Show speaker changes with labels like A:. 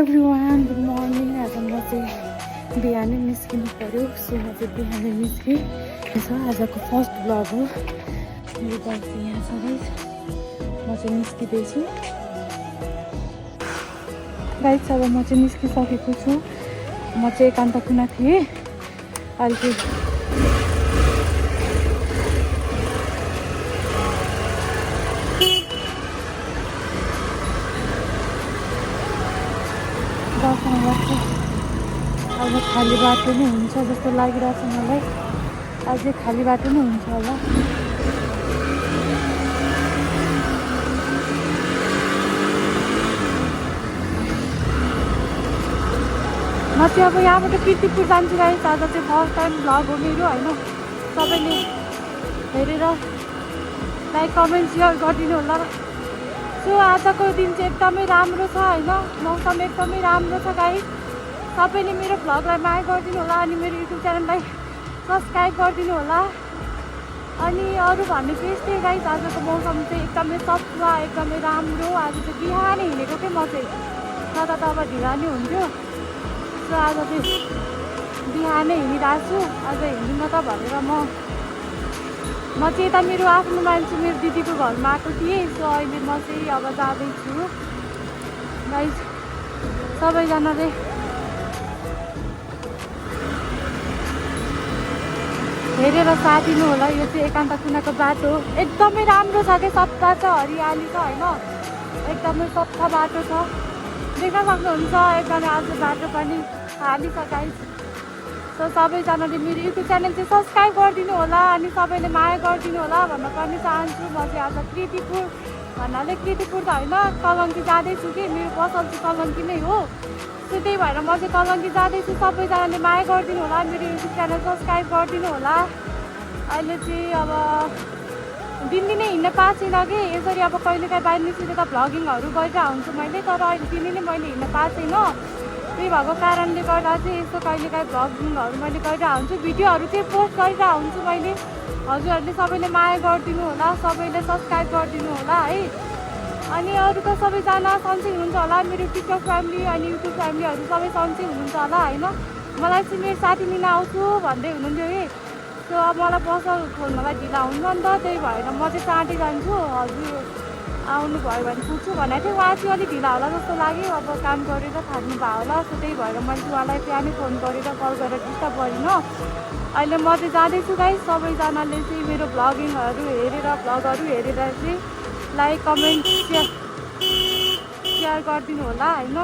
A: Everyone, good morning. आज म चाहिँ बिहानै निस्किनु पऱ्यो, सो म चाहिँ बिहानै निस्केँ। आजको फर्स्ट भ्लग हो। मेरो बाइक चाहिँ यहाँ छ गाइस, म चाहिँ निस्किँदैछु गाइस। अब म चाहिँ निस्किसकेको छु। म चाहिँ एकान्त कुना थिएँ अहिले दर्शन लाग्छ। अब खाली बाटो नै हुन्छ जस्तो लागिरहेको छ मलाई। अझै खाली बाटो नै हुन्छ होला। म चाहिँ अब यहाँबाट कीर्तिपुर जान्छु गाइस। आज चाहिँ फर्स्ट टाइम भ्लग हो मेरो होइन। सबैले हेरेर लाइक कमेन्ट सेयर गरिदिनु होला। सो आजको दिन चाहिँ एकदमै राम्रो छ होइन। मौसम एकदमै राम्रो छ गाइस। सबैले मेरो भ्लगलाई माया गरिदिनु होला अनि मेरो युट्युब च्यानललाई सब्सक्राइब गरिदिनु होला। अनि अरू भनेको यस्तै गाइस, आजको मौसम चाहिँ एकदमै सफा एकदमै राम्रो। आज चाहिँ बिहानै हिँडेको के म चाहिँ, नत्र त अब ढिला नै हुन्थ्यो। सो आज चाहिँ बिहानै हिँडिरहेको छु। आज हिँड्दिनँ त भनेर म चाहिँ यता मेरो आफ्नो मान्छे मेरो दिदीको घरमा आएको थिएँ। सो अहिले म चाहिँ अब जाँदैछु गाइस। सबैजनाले हेरेर साथ दिनु होला। यो चाहिँ एकान्त कुनाको बाटो एकदमै राम्रो छ क्या, सफा छ, हरियाली छ होइन। एकदमै सफा बाटो छ, देख्न सक्नुहुन्छ। एकदमै आज बाटो पनि खाली छ गाइस। सो सबैजनाले मेरो युट्युब च्यानल चाहिँ सब्सक्राइब गरिदिनु होला अनि सबैले माया गरिदिनु होला भन्न पनि चाहन्छु। म चाहिँ आज कीर्तिपुर भन्नाले कीर्तिपुर त होइन, कलङ्की जाँदैछु कि मेरो पसल चाहिँ कलङ्की नै हो। सो त्यही भएर म चाहिँ कलङ्की जाँदैछु। सबैजनाले माया गरिदिनु होला, मेरो युट्युब च्यानल सब्सक्राइब गरिदिनु होला। अहिले चाहिँ अब दिनदिनै हिँड्न पाएको छैन कि, यसरी अब कहिलेकाहीँ बाहिर निस्केर त भ्लगिङहरू गरिरहेको हुन्छु मैले, तर अहिले दिनै मैले हिँड्न पाएको छैन। त्यही भएको कारणले गर्दा चाहिँ यस्तो कहिलेकाहीँ भ्लगिङहरू मैले गरिरहेको हुन्छु, भिडियोहरू चाहिँ पोस्ट गरिरहेको हुन्छु मैले। हजुरहरूले सबैले माया गरिदिनु होला, सबैले सब्सक्राइब गरिदिनु होला है। अनि अरू त सबैजना सन्चै हुनुहुन्छ होला, मेरो टिकटक फ्यामिली अनि युट्युब फ्यामिलीहरू सबै सन्चै हुनुहुन्छ होला होइन। मलाई चाहिँ मेरो साथी लिन आउँछु भन्दै हुनुहुन्थ्यो कि, सो अब मलाई पसल खोल्नलाई ढिला हुन्छ नि त, त्यही भएर म चाहिँ चाँडै जान्छु। हजुर आउनुभयो भने पुग्छु भनेको थिएँ। उहाँ चाहिँ अलिक ढिला होला जस्तो लाग्यो, अब काम गरेर थाल्नु भयो होला। सो त्यही भएर मैले उहाँलाई बिहानै फोन गरेर कल गरेर डिस्टर्ब गरिनँ। अहिले म चाहिँ जाँदैछु गाइस। सबैजनाले चाहिँ मेरो भ्लगिङहरू हेरेर भ्लगहरू हेरेर चाहिँ लाइक कमेन्ट सेयर गरिदिनु होला होइन।